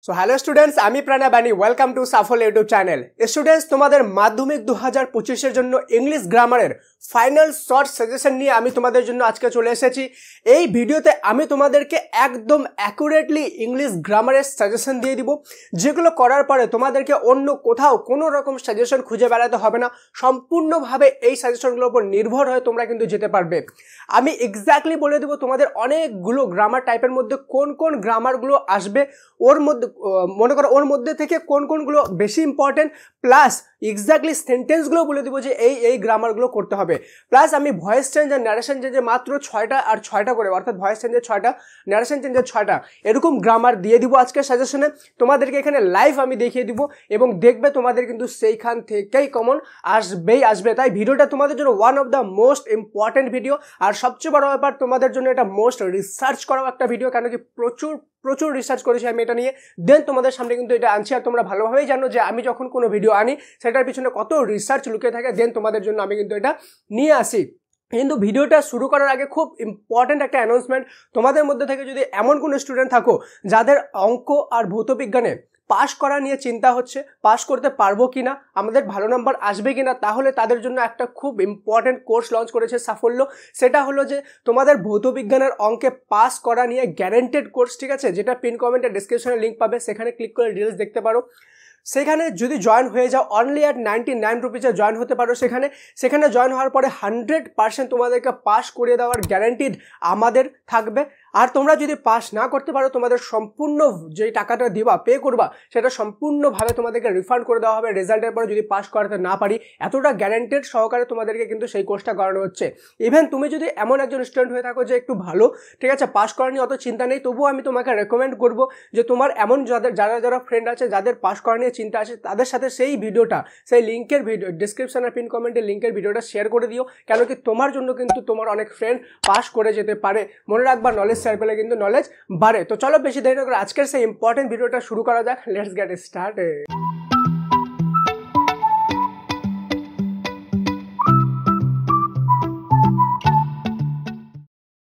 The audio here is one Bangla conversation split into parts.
সো হ্যালো স্টুডেন্টস, আমি প্রণব বানি। Welcome to Shuffle YouTube channel. Students, তোমাদের মাধ্যমিক 2025 জন্য ইংলিশ গ্রামারের ফাইনাল শর্ট সাজেশন নিয়ে আমি তোমাদের জন্য আজকে চলে এসেছি। এই ভিডিওতে আমি তোমাদেরকে একদম অ্যাকুরেটলি ইংলিশ গ্রামারের সাজেশন দিয়ে দিব, যেগুলো করার পরে তোমাদেরকে অন্য কোথাও কোনো রকম সাজেশন খুঁজে বেড়াতে হবে না। সম্পূর্ণভাবে এই সাজেশনগুলোর উপর নির্ভর হয়ে তোমরা কিন্তু যেতে পারবে। আমি এক্স্যাক্টলি বলে দেবো তোমাদের অনেকগুলো গ্রামার টাইপের মধ্যে কোন কোন গ্রামারগুলো আসবে, ওর মধ্যে মনে করো ওর মধ্যে থেকে কোন কোনগুলো বেশি ইম্পর্টেন্ট, প্লাস এক্স্যাক্টলি সেন্টেন্সগুলো বলে দেবো যে এই গ্রামারগুলো করতে হবে। প্লাস আমি ভয়েস চেঞ্জ আর ন্যারেশন চেঞ্জে মাত্র 6টা আর 6টা করে, অর্থাৎ ভয়েস চেঞ্জের 6টা, ন্যারেশন চেঞ্জের 6টা, এরকম গ্রামার দিয়ে দিব আজকের সাজেশনে। তোমাদেরকে এখানে লাইভ আমি দেখিয়ে দিব এবং দেখবে তোমাদের কিন্তু সেইখান থেকেই কমন আসবে। তাই ভিডিওটা তোমাদের জন্য one of the most important video. আর সবচেয়ে বড় ব্যাপার, তোমাদের জন্য এটা মোস্ট রিসার্চ করা একটা ভিডিও, কেন কি প্রচুর রিসার্চ করেছি আমি এটা নিয়ে। দেন তোমাদের সামনে কিন্তু এটা আনছি। আর তোমরা ভালোভাবেই জানো যে আমি যখন কোনো ভিডিও আনি সেটার পিছনে কত রিসার্চ লুকিয়ে থাকে। দেন তোমাদের জন্য আমি কিন্তু এটা নিয়ে আসি। কিন্তু ভিডিওটা শুরু করার আগে খুব ইম্পর্টেন্ট একটা অ্যানাউন্সমেন্ট। তোমাদের মধ্যে থেকে যদি এমন কোনো স্টুডেন্ট থাকো যাদের অঙ্ক আর ভৌতবিজ্ঞানে পাস করা নিয়ে চিন্তা হচ্ছে, পাস করতে পারবো কিনা, আমাদের ভালো নাম্বার আসবে কিনা, তাহলে তাদের জন্য একটা খুব ইম্পর্টেন্ট কোর্স লঞ্চ করেছে সাফল্য। সেটা হলো যে তোমাদের ভৌতবিজ্ঞানের অঙ্কে পাস করা নিয়ে গ্যারেন্টেড কোর্স, ঠিক আছে, যেটা পিন কমেন্টে ডিসক্রিপশনে লিঙ্ক পাবে, সেখানে ক্লিক করে ডিটেলস দেখতে পারো। সেখানে যদি জয়েন হয়ে যাও, অনলি অ্যাট 99 রুপিসে জয়েন হতে পারো। সেখানে জয়েন হওয়ার পরে 100% তোমাদেরকে পাস করিয়ে দেওয়ার গ্যারান্টিড আমাদের থাকবে। আর তোমরা যদি পাস না করতে পারো, তোমাদের সম্পূর্ণ যেই টাকাটা দিবা, পে করবা, সেটা সম্পূর্ণভাবে তোমাদেরকে রিফান্ড করে দেওয়া হবে রেজাল্টের পরে, যদি পাস করাতে না পারি। এতটা গ্যারান্টেড সহকারে তোমাদেরকে কিন্তু সেই কোর্সটা করানো হচ্ছে। ইভেন তুমি যদি এমন একজন স্টুডেন্ট হয়ে থাকো যে একটু ভালো, ঠিক আছে, পাস করা নিয়ে অত চিন্তা নেই, তবুও আমি তোমাকে রেকমেন্ড করবো যে তোমার এমন যারা ফ্রেন্ড আছে যাদের পাস করা নিয়ে চিন্তা আছে, তাদের সাথে সেই ভিডিওটা, সেই লিঙ্কের ভিডিও ডিসক্রিপশন আর পিন কমেন্টের লিঙ্কের ভিডিওটা শেয়ার করে দিও। কেন কি তোমার জন্য কিন্তু তোমার অনেক ফ্রেন্ড পাস করে যেতে পারে। মনে রাখবা, নলেজ শেয়ার পেলে কিন্তু নলেজ বাড়ে। তো চলো বেশি দেরি না করে আজকের সেই ইম্পর্টেন্ট ভিডিওটা শুরু করা যাক। Let's get started.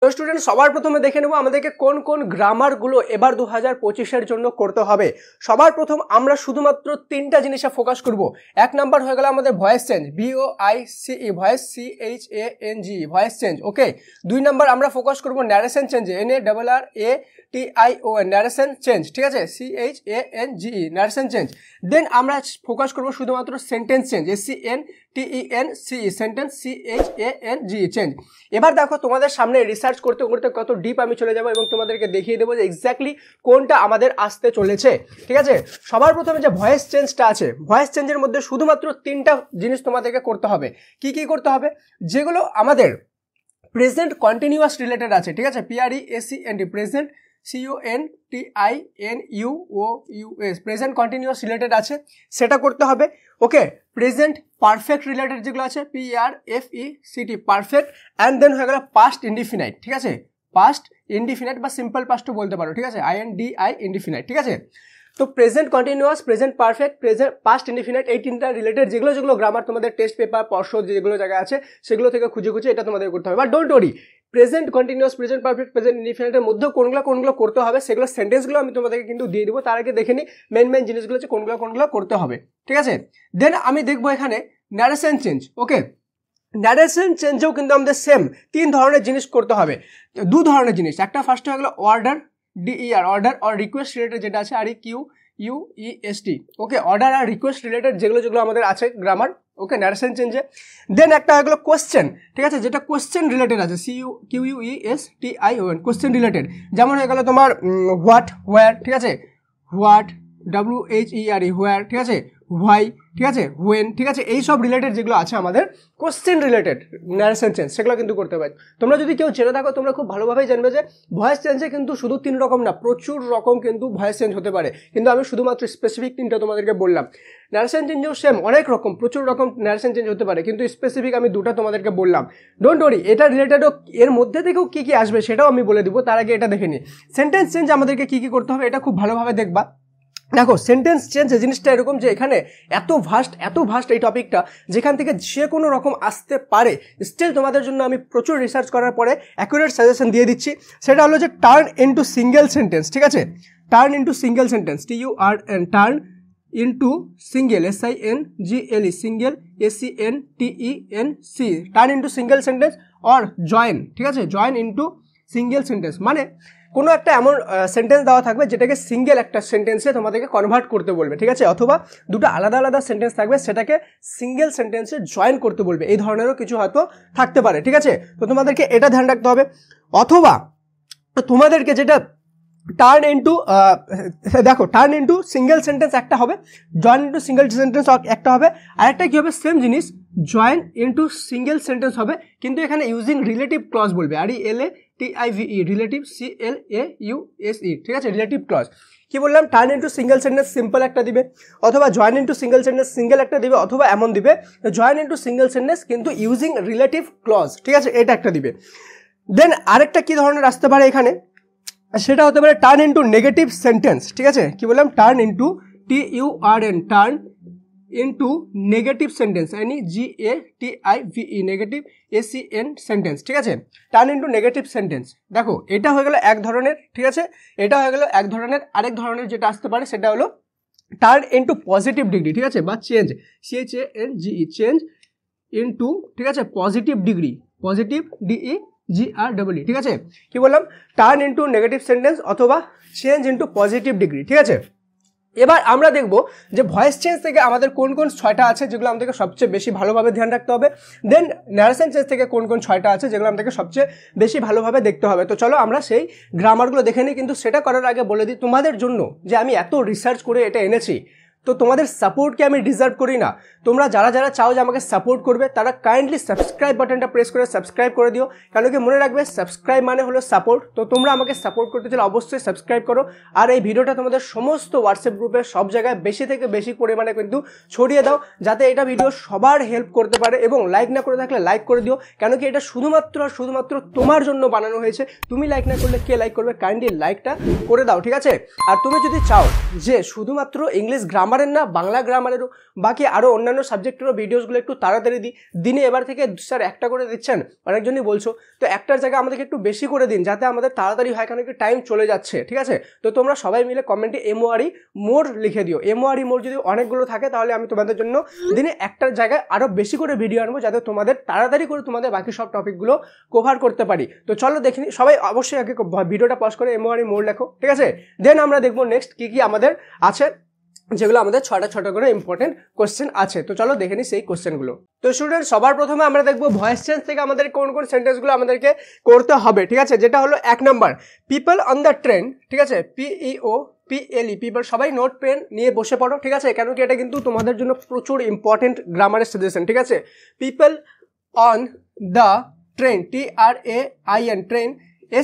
তো স্টুডেন্ট, সবার প্রথমে দেখে নেব আমাদেরকে কোন কোন গ্রামারগুলো এবার 2025 জন্য করতে হবে। সবার প্রথম আমরা শুধুমাত্র 3টা জিনিসে ফোকাস করব। এক নাম্বার হয়ে গেল আমাদের voice change, VOICE, voice CHANG, voice change. Okay. 2 number আমরা ফোকাস করব ন্যারেশন চেঞ্জে, NARRATION, ন্যারেশন চেঞ্জ, ঠিক আছে, CHANGE, ন্যারেশন চেঞ্জ। দেন আমরা ফোকাস করব শুধুমাত্র sentence change, SENTENCE, sentence CHANGE, change. এবার দেখো তোমাদের সামনে রিসার্চ করতে করতে কত ডিপ আমি চলে যাবো এবং তোমাদেরকে দেখিয়ে দেবো যে এক্স্যাক্টলি কোনটা আমাদের আসতে চলেছে, ঠিক আছে। সবার প্রথমে যে ভয়েস চেঞ্জটা আছে, ভয়েস চেঞ্জের মধ্যে শুধুমাত্র 3টা জিনিস তোমাদেরকে করতে হবে। কি কি করতে হবে? যেগুলো আমাদের প্রেজেন্ট কন্টিনিউয়াস রিলেটেড আছে, ঠিক আছে, PRESENT, present CONTINUOUS, present continuous related আছে, সেটা করতে হবে। ওকে। প্রেজেন্ট পারফেক্ট রিলেটেড যেগুলো আছে, PRFECT, পারফেক্ট। অ্যান্ড দেন হয়ে গেল পাস্ট ইনডিফিনাইট, ঠিক আছে, পাস্ট ইনডিফিনাইট বা সিম্পল পাস্টও বলতে পারো, ঠিক আছে, INDI, ইনডিফিনাইট, ঠিক আছে। তো present continuous, present perfect, present past indefinite, এই 3টা রিলেটেড যেগুলো গ্রামার তোমাদের টেস্ট পেপার, পর্ষদ যেগুলো জায়গায় আছে সেগুলো থেকে খুঁজে এটা তোমাদের করতে হবে। But don't worry, present continuous, present perfect, present ইনডিফিনাইটের মধ্যে কোনগুলো করতে হবে সেগুলো সেন্টেন্সগুলো আমি তোমাদেরকে কিন্তু দিয়ে দেবো। তার আগে দেখে নিই মেন জিনিসগুলো হচ্ছে কোনগুলো করতে হবে, ঠিক আছে। দেন আমি দেখবো এখানে ন্যারেশন চেঞ্জ। ওকে। ন্যারেশন চেঞ্জেও কিন্তু আমাদের সেম 3 ধরনের জিনিস করতে হবে, 2 ধরনের জিনিস। একটা ফার্স্ট হয়ে গেলো অর্ডার, DER, অর্ডার আর রিকোয়েস্ট রিলেটেড যেটা আছে, REQUEST। ওকে। অর্ডার আর রিকোয়েস্ট রিলেটেড যেগুলো আমাদের আছে গ্রামার, ওকে, ন্যারেশন চেঞ্জে। দেন একটা হয়ে গেলো কোয়েশ্চেন, ঠিক আছে, যেটা কোয়েশ্চেন রিলেটেড আছে, QUESTION, কোয়েশ্চেন রিলেটেড। যেমন হয়ে গেলো তোমার হোয়াট, হোয়ার, ঠিক আছে, হোয়াট, WHERE, হোয়ার, ঠিক আছে, হোয়াই, ঠিক আছে, হোয়েন, ঠিক আছে, এই সব রিলেটেড যেগুলো আছে আমাদের কোশ্চেন রিলেটেড ন্যারেশন চেঞ্জ, সেগুলো কিন্তু করতে পারি। তোমরা যদি কেউ জেনে থাকো, তোমরা খুব ভালোভাবেই জানবে যে ভয়েস চেঞ্জে কিন্তু শুধু 3 রকম না, প্রচুর রকম কিন্তু ভয়েস চেঞ্জ হতে পারে। কিন্তু আমি শুধুমাত্র স্পেসিফিক 3টা তোমাদেরকে বললাম। ন্যারেশন চেঞ্জেও সেম অনেক রকম, প্রচুর রকম ন্যারেশন চেঞ্জ হতে পারে, কিন্তু স্পেসিফিক আমি 2টা তোমাদেরকে বললাম। ডোন্ট ওয়ারি, এটা রিলেটেডও এর মধ্যে থেকেও কী কী আসবে সেটাও আমি বলে দিব। তার আগে এটা দেখে নিই সেন্টেন্স চেঞ্জ আমাদেরকে কী কী করতে হবে, এটা খুব ভালোভাবে দেখবা। দেখো সেন্টেন্স চেঞ্জ এই জিনিসটা এরকম যে এখানে এত ভাস্ট এই টপিকটা, যেখান থেকে যে কোনো রকম আসতে পারে। স্টিল তোমাদের জন্য আমি প্রচুর রিসার্চ করার পরে অ্যাকুরেট সাজেশন দিয়ে দিচ্ছি। সেটা হলো যে টার্ন ইনটু সিঙ্গেল সেন্টেন্স, ঠিক আছে? Turn into single sentence, TURN, turn into single, SINGLE, single, SENTENC, turn into single sentence or join, ঠিক আছে? জয়েন ইনটু সিঙ্গেল সেন্টেন্স মানে কোনো একটা এমন সেন্টেন্স দেওয়া থাকবে যেটাকে সিঙ্গেল একটা সেন্টেন্সে তোমাদেরকে কনভার্ট করতে বলবে, ঠিক আছে? অথবা দুটো আলাদা আলাদা সেন্টেন্স থাকবে, সেটাকে সিঙ্গেল সেন্টেন্সে জয়েন করতে বলবে। এই ধরনেরও কিছু হয়তো থাকতে পারে, ঠিক আছে? তো তোমাদেরকে এটা ধ্যান রাখতে হবে। অথবা তোমাদেরকে যেটা টার্ন ইনটু, দেখো টার্ন ইনটু সিঙ্গেল সেন্টেন্স একটা হবে, জয়েন ইনটু সিঙ্গেল সেন্টেন্স একটা হবে, আরেকটা কি হবে সেম জিনিস, জয়েন ইনটু সিঙ্গেল সেন্টেন্স হবে, কিন্তু এখানে ইউজিং রিলেটিভ ক্লজ বলবে, RELATIVE, রিলেটিভ, CLAUSE, ঠিক আছে? Relative clause. কি বললাম, turn into single sentence simple একটা দিবে, অথবা join into single sentence single একটা দিবে, অথবা এমন দিবে জয়েন ইনটু সিঙ্গেল সেন্টেন্স কিন্তু ইউজিং রিলেটিভ ক্লজ, ঠিক আছে? এটা একটা দিবে। দেন আরেকটা কি ধরনের আসতে পারে এখানে, সেটা হতে পারে টার্ন ইনটু নেগেটিভ সেন্টেন্স, ঠিক আছে? কি বললাম, turn into TURN, turn into negative sentence, NEGATIVE, negative, SEN sentence, ঠিক আছে? Turn into negative sentence. দেখো এটা হয়ে গেল এক ধরনের, ঠিক আছে? এটা হয়ে গেল এক ধরনের। আরেক ধরনের যেটা আসতে পারে সেটা হলো টার্ন ইনটু পজিটিভ ডিগ্রি, ঠিক আছে? বা চেঞ্জ, CHANGE, চেঞ্জ ইনটু, ঠিক আছে? পজিটিভ ডিগ্রি, পজিটিভ DEGREE, ঠিক আছে? কি বললাম, টার্ন ইনটু নেগেটিভ সেন্টেন্স অথবা চেঞ্জ ইনটু পজিটিভ ডিগ্রি, ঠিক আছে? এবার আমরা দেখব যে ভয়েস চেঞ্জ থেকে আমাদের কোন কোন 6টা আছে যেগুলো আমাদেরকে সবচেয়ে বেশি ভালোভাবে ধ্যান রাখতে হবে। দেন ন্যারেশন চেঞ্জ থেকে কোন কোন 6টা আছে যেগুলো আমাদেরকে সবচেয়ে বেশি ভালোভাবে দেখতে হবে। তো চলো আমরা সেই গ্রামারগুলো দেখে নিই। কিন্তু সেটা করার আগে বলে দিই তোমাদের জন্য যে আমি এত রিসার্চ করে এটা এনেছি, তো তোমাদের সাপোর্টকে আমি ডিজার্ভ করি না? তোমরা যারা যারা চাও যে আমাকে সাপোর্ট করবে তারা কাইন্ডলি সাবস্ক্রাইব বাটনটা প্রেস করে সাবস্ক্রাইব করে দিও, কেন কি মনে রাখবে সাবস্ক্রাইব মানে হলো সাপোর্ট। তো তোমরা আমাকে সাপোর্ট করতে চাইলে অবশ্যই সাবস্ক্রাইব করো, আর এই ভিডিওটা তোমাদের সমস্ত হোয়াটসঅ্যাপ গ্রুপে সব জায়গায় বেশি থেকে বেশি পরিমাণে কিন্তু ছড়িয়ে দাও, যাতে এটা ভিডিও সবার হেল্প করতে পারে। এবং লাইক না করে থাকলে লাইক করে দিও, কেন কি এটা শুধুমাত্র তোমার জন্য বানানো হয়েছে। তুমি লাইক না করলে কে লাইক করবে? কাইন্ডলি লাইকটা করে দাও, ঠিক আছে? আর তুমি যদি চাও যে শুধুমাত্র ইংলিশ গ্রামারের না, বাংলা গ্রামারেরও, বাকি আরও অন্যান্য সাবজেক্টেরও ভিডিওসগুলো একটু তাড়াতাড়ি দিই, দিনে এবার থেকে স্যার একটা করে দিচ্ছেন অনেকজনই বলছো, তো একটার জায়গায় আমাদেরকে একটু বেশি করে দিন যাতে আমাদের তাড়াতাড়ি হয়, কারণ কি টাইম চলে যাচ্ছে, ঠিক আছে? তো তোমরা সবাই মিলে কমেন্টে MORE মোর লিখে দিও। MORE মোর যদি অনেকগুলো থাকে তাহলে আমি তোমাদের জন্য দিনে একটার জায়গায় আরও বেশি করে ভিডিও আনবো, যাতে তোমাদের তাড়াতাড়ি করে তোমাদের বাকি সব টপিকগুলো কভার করতে পারি। তো চলো দেখিনি, সবাই অবশ্যই আগে ভিডিওটা পজ করে MORE মোর লেখো, ঠিক আছে? দেন আমরা দেখবো নেক্সট কি কি আমাদের আছে, যেগুলো আমাদের 6টা করে ইম্পর্টেন্ট কোশ্চেন আছে। তো চলো দেখে নিই সেই কোশ্চেনগুলো। তো স্টুডেন্ট সবার প্রথমে আমরা দেখবো ভয়েস চেঞ্জ থেকে আমাদের কোন কোন সেন্টেন্সগুলো আমাদেরকে করতে হবে, ঠিক আছে? যেটা হলো 1 number, people on the train, ঠিক আছে? PEOPLE, people. সবাই নোট পেন নিয়ে বসে পড়ো, ঠিক আছে? কেন কি এটা কিন্তু তোমাদের জন্য প্রচুর ইম্পর্টেন্ট গ্রামারের সাজেশন, ঠিক আছে? People on the train, TRAIN, train,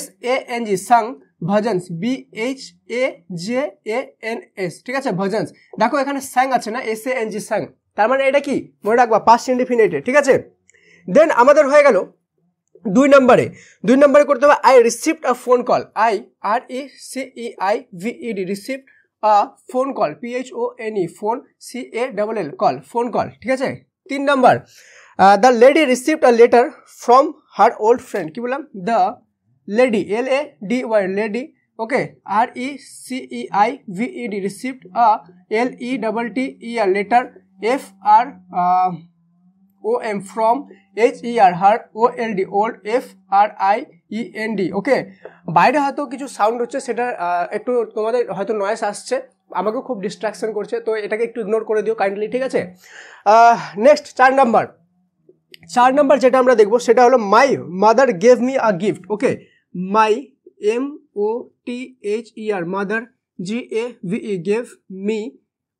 SANG, sang, bhajans, BHAJANS, ঠিক আছে? ভজনস। দেখো এখানে স্যাং আছে না, SANG, স্যাং, তার মানে এটা কি মনে রাখবা, পাস্ট ইনডিফিনিটে, ঠিক আছে? দেন আমাদের হয়ে গেল 2 নম্বরে করতে হবে I received a phone call, RECEIVED, received a phone call, PHONE, phone, CALL, call, phone call, ঠিক আছে? 3 number, the lady received a letter from her old friend. কি বললাম? The lady, LADY, lady, okay, RECEIVED, received a LETTER, letter, FROM, from, HER, her, OLD, old, FRIEND, okay? বাইরে হয়তো কিছু সাউন্ড হচ্ছে, সেটা একটু তোমাদের হয়তো নয়েস আসছে, আমাকেও খুব ডিস্ট্রাকশন করছে, তো এটাকে একটু ইগনোর করে দিও কাইন্ডলি, ঠিক আছে? নেক্সট 4 নাম্বার যেটা আমরা দেখবো সেটা হলো my mother gave me a gift, okay? My MOTHER, mother, GAVE, gave me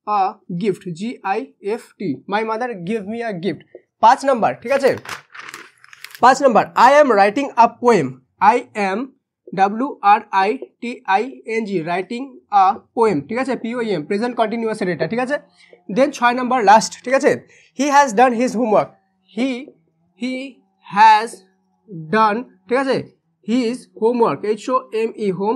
a gift, GIFT, my mother give me a gift. 5 number, ঠিক আছে? 5 number, I am writing a poem, IM WRITING, writing a poem, ঠিক আছে? POEM, প্রেজেন্ট কন্টিনিউয়াসের এটা, ঠিক আছে? দেন 6 নাম্বার লাস্ট, ঠিক আছে? He has done his homework, he has done, ঠিক আছে? His homework, HOME, home,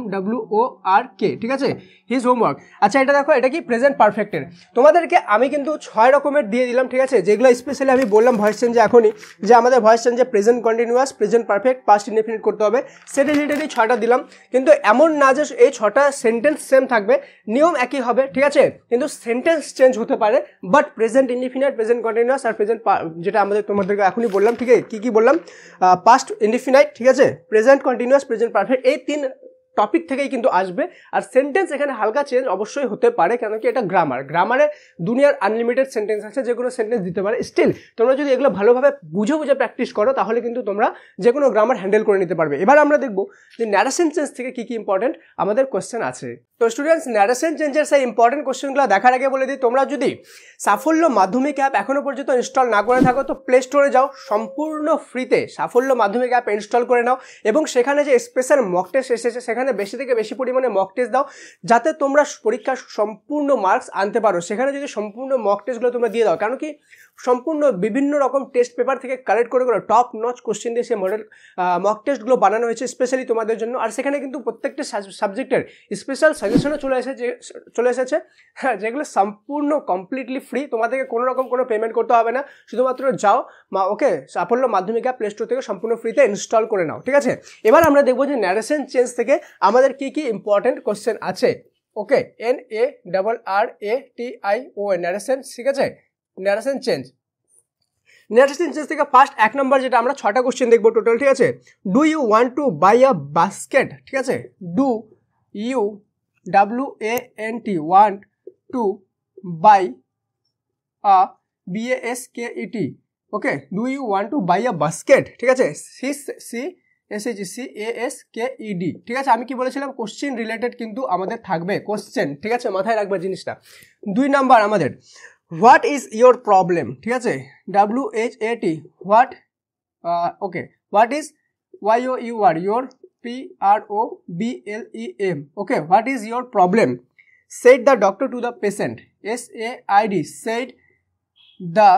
WORK, ঠিক আছে? His homework. আচ্ছা এটা দেখো, এটা কি প্রেজেন্ট পারফেক্টের। তোমাদেরকে আমি কিন্তু 6 রকমের দিয়ে দিলাম, ঠিক আছে, যেগুলো স্পেশালি আমি বললাম ভয়েস চেঞ্জে এখনই, যে আমাদের ভয়েস চেঞ্জে present continuous, present perfect, past indefinite করতে হবে, সেটা রিলেটেডই 6টা দিলাম। কিন্তু এমন না যে এই 6টা সেন্টেন্স সেম থাকবে, নিয়ম একই হবে, ঠিক আছে, কিন্তু সেন্টেন্স চেঞ্জ হতে পারে। But present indefinite, present continuous আর প্রেজেন্ট, যেটা তোমাদেরকে এখনই বললাম, ঠিক আছে, কি বললাম, পাস্ট ইনডেফিনিট, ঠিক আছে, প্রেজেন্ট কন্টিনিউয়াস, প্রেজেন্ট পারফেক্ট, এই 3 টপিক থেকেই কিন্তু আসবে। আর সেন্টেন্স এখানে হালকা চেঞ্জ অবশ্যই হতে পারে, কেন কি এটা গ্রামারে দুনিয়ার আনলিমিটেড সেন্টেন্স আছে, যে কোনো সেন্টেন্স দিতে পারে। স্টিল তোমরা যদি এগুলো ভালোভাবে বুঝে প্র্যাকটিস করো, তাহলে কিন্তু তোমরা যে কোনো গ্রামার হ্যান্ডেল করে নিতে পারবে। এবার আমরা দেখবো যে ন্যারেশন চেঞ্জ থেকে কি ইম্পর্টেন্ট আমাদের কোশ্চেন আছে। তো স্টুডেন্টস, ন্যারেশন চেঞ্জের সেই ইম্পর্টেন্ট কোশ্চেনগুলো দেখার আগে বলে দিই, তোমরা যদি সাফল্য মাধ্যমিক অ্যাপ এখনো পর্যন্ত ইনস্টল না করে থাকো, তো প্লে স্টোরে যাও, সম্পূর্ণ ফ্রিতে সাফল্য মাধ্যমিক অ্যাপ ইনস্টল করে নাও, এবং সেখানে যে স্পেশাল মক টেস্ট এসেছে, সেখানে বেশি থেকে বেশি পরিমাণে মক টেস্ট দাও, যাতে তোমরা পরীক্ষার সম্পূর্ণ মার্কস আনতে পারো। সেখানে যদি সম্পূর্ণ মক টেস্টগুলো তোমরা দিয়ে দাও, কারণ কি সম্পূর্ণ বিভিন্ন রকম টেস্ট পেপার থেকে কালেক্ট করে টপ নচ কোশ্চেন দিয়ে সে মডেল মক টেস্টগুলো বানানো হয়েছে স্পেশালি তোমাদের জন্য। আর সেখানে কিন্তু প্রত্যেকটা সাবজেক্টের স্পেশাল সাজেশনও চলে এসেছে, হ্যাঁ, যেগুলো সম্পূর্ণ কমপ্লিটলি ফ্রি, তোমাদেরকে কোনো রকম কোনো পেমেন্ট করতে হবে না, শুধুমাত্র যাও ওকে সাফল্য মাধ্যমিক অ্যাপ প্লে স্টোর থেকে সম্পূর্ণ ফ্রিতে ইনস্টল করে নাও, ঠিক আছে। এবার আমরা দেখবো যে ন্যারেশন চেঞ্জ থেকে আমাদের কি ইম্পর্টেন্ট কোশ্চেন আছে। ওকে, NARRATION ন্যারেশন, ঠিক আছে, ন্যারেশন চেঞ্জ থেকে ফার্স্ট 1 নম্বর, যেটা আমরা 6টা কোশ্চেন দেখবো টোটাল, ঠিক আছে। Do you want to buy a basket, ঠিক আছে, do you WANT want to buy a BASKET, okay, do you want to buy a basket, ঠিক আছে, CASKED, ঠিক আছে। আমি কি বলেছিলাম, কোশ্চেন রিলেটেড কিন্তু আমাদের থাকবে কোশ্চেন, ঠিক আছে, মাথায় রাখবে জিনিসটা। 2 নাম্বার আমাদের হোয়াট ইজ ইয়োর প্রবলেম, ঠিক আছে, WHAT what, okay, what is YOUR your PROBLEM, okay, what is your problem, said the doctor to the patient, SAID said the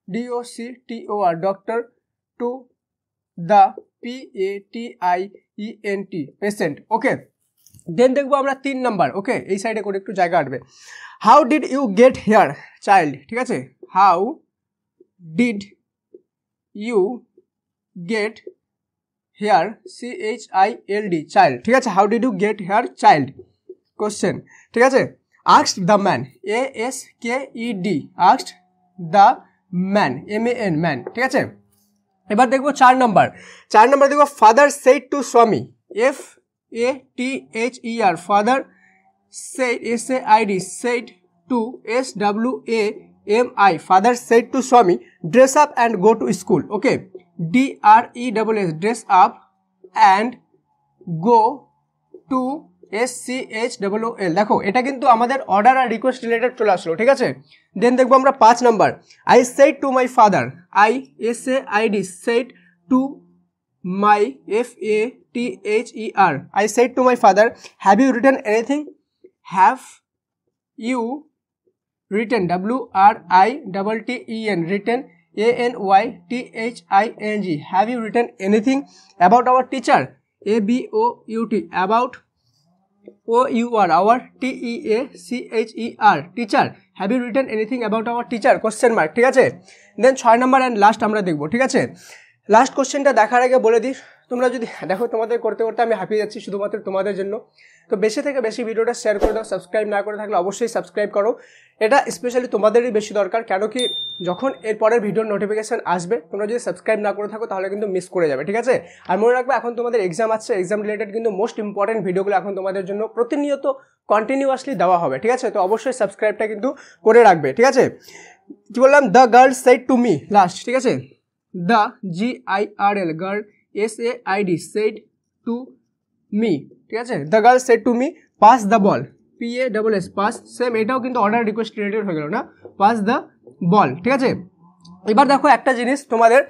DOCTOR doctor to the PATIENT patient, ওকে। দেন দেখবো আমরা 3 নাম্বার, ওকে, এই সাইডে করে একটু জায়গা আসবে, how did you get here child, ঠিক আছে, how did you get here CHILD child, ঠিক আছে, how did you get here child question, ঠিক আছে। asked the man, ASKED asked the man, MAN man, ঠিক আছে। এবার দেখবো 4 নাম্বার দেখবো ফাদার said to স্বামী, FATHER father said, SAID said to SWAMI father said to স্বামী dress up and go to school, okay, DRESS dress up and go to SCHOOL, দেখো এটা কিন্তু আমাদের অর্ডার আর রিকোয়েস্ট রিলেটেড চলে আসলো, ঠিক আছে। দেন দেখবো আমরা 5 number, I said to my father, SAID said to my FATHER, I said to my father, have you written anything, have you written, WRITTEN written, ANYTHING, have you written anything about our teacher, ABOUT about OUR our TEACHER teacher, have you written anything about our teacher, question mark, ঠিক আছে। দেন 6 নাম্বার অ্যান্ড লাস্ট আমরা দেখবো, ঠিক আছে। লাস্ট কোশ্চেনটা দেখার আগে বলে দিই, তোমরা যদি দেখো তোমাদের করতে আমি হাঁপিয়ে যাচ্ছি শুধুমাত্র তোমাদের জন্য, তো বেশি থেকে বেশি ভিডিওটা শেয়ার করে দাও, সাবস্ক্রাইব না করে থাকলে অবশ্যই সাবস্ক্রাইব করো, এটা স্পেশালি তোমাদেরই বেশি দরকার, কেন কি যখন এরপরের ভিডিওর নোটিফিকেশান আসবে তোমরা যদি সাবস্ক্রাইব না করে থাকো তাহলে কিন্তু মিস করে যাবে, ঠিক আছে। আর মনে রাখবে এখন তোমাদের এক্সাম আছে, এক্সাম রিলেটেড কিন্তু মোস্ট ইম্পর্টেন্ট ভিডিওগুলো এখন তোমাদের জন্য প্রতিনিয়ত কন্টিনিউয়াসলি দেওয়া হবে, ঠিক আছে। তো অবশ্যই সাবস্ক্রাইবটা কিন্তু করে রাখবে, ঠিক আছে। কি বললাম, the girl said to me last, ঠিক আছে, the GIRL girl SAID said to me, ঠিক আছে, the girl said to me pass the ball, PASS pass, same এটাও কিন্তু অর্ডার রিকোয়েস্ট রিলেটেড হয়ে গেল না, পাস দ্য বল, ঠিক আছে। এবার দেখো একটা জিনিস তোমাদের,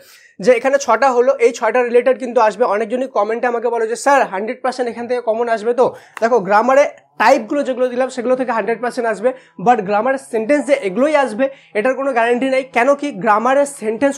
যে এখানে 6টা হলো, এই 6টা রিলেটেড কিন্তু আসবে। অনেকজনই কমেন্টে আমাকে বলো যে স্যার 100% এখান থেকে কমন আসবে, তো দেখো গ্রামারে টাইপগুলো যেগুলো দিলাম সেগুলো থেকে 100% আসবে, বাট গ্রামারের সেন্টেন্স যে এগুলোই আসবে এটার কোনো গ্যারান্টি নেই। কেন কি গ্রামারের সেন্টেন্স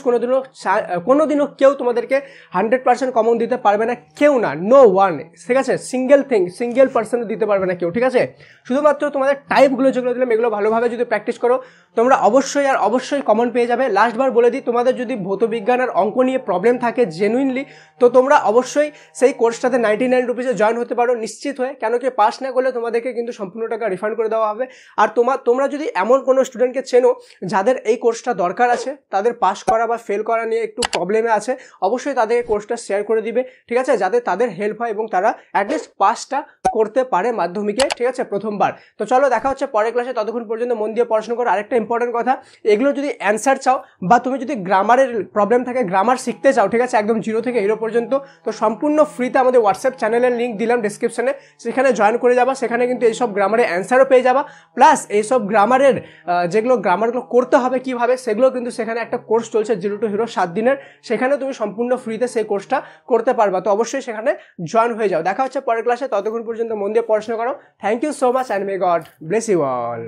কোনোদিনও কেউ তোমাদেরকে 100% কমন দিতে পারবে না, কেউ না, নো ওয়ান, ঠিক আছে, সিঙ্গেল পার্সনও দিতে পারবে না কেউ, ঠিক আছে। শুধুমাত্র তোমাদের টাইপগুলো যেগুলো দিলাম এগুলো ভালোভাবে যদি প্র্যাকটিস করো তোমরা অবশ্যই কমন পেয়ে যাবে। লাস্টবার বলে দিই, তোমাদের যদি ভৌতবিজ্ঞান আর অঙ্ক নিয়ে প্রবলেম থাকে জেনুইনলি, তো তোমরা অবশ্যই সেই কোর্সটাতে 99 রুপিসে জয়েন হতে পারো নিশ্চিত হয়ে। কেন কি পাস না করলে তোমাদেরকে কিন্তু সম্পূর্ণ টাকা রিফান্ড করে দেওয়া হবে। আর তোমরা যদি এমন কোনো স্টুডেন্টকে চেনো যাদের এই কোর্সটা দরকার আছে, তাদের পাস করা বা ফেল করা নিয়ে একটু প্রবলেমে আছে, অবশ্যই তাদেরকে কোর্সটা শেয়ার করে দিবে, ঠিক আছে, যাতে তাদের হেল্প হয় এবং তারা অ্যাটলিস্ট পাসটা করতে পারে মাধ্যমিকে, ঠিক আছে, প্রথমবার। তো চলো দেখা হচ্ছে পরের ক্লাসে, ততক্ষণ পর্যন্ত মন দিয়ে পড়াশোনা করো। আরেকটা ইম্পর্টেন্ট কথা, এগুলো যদি অ্যান্সার চাও বা তুমি যদি গ্রামারের প্রবলেম থাকে, গ্রামার শিখতে চাও, ঠিক আছে, একদম 0 থেকে হিরো পর্যন্ত, তো সম্পূর্ণ ফ্রিতে আমাদের হোয়াটসঅ্যাপ চ্যানেলের লিঙ্ক দিলাম ডিসক্রিপশনে, সেখানে জয়েন করে যাবা। সেখানে কিন্তু এইসব গ্রামারের অ্যান্সারও পেয়ে যাবা, প্লাস এইসব গ্রামারের গ্রামারগুলো করতে হবে কীভাবে সেগুলো কিন্তু সেখানে একটা কোর্স চলছে 0 to হিরো 7 দিনের, সেখানে তুমি সম্পূর্ণ ফ্রিতে সেই কোর্সটা করতে পারবা। তো অবশ্যই সেখানে জয়েন হয়ে যাও। দেখা হচ্ছে পরের ক্লাসে, ততক্ষণ পর্যন্ত মন দিয়ে পড়াশোনা করো। Thank you so much and may God bless you all.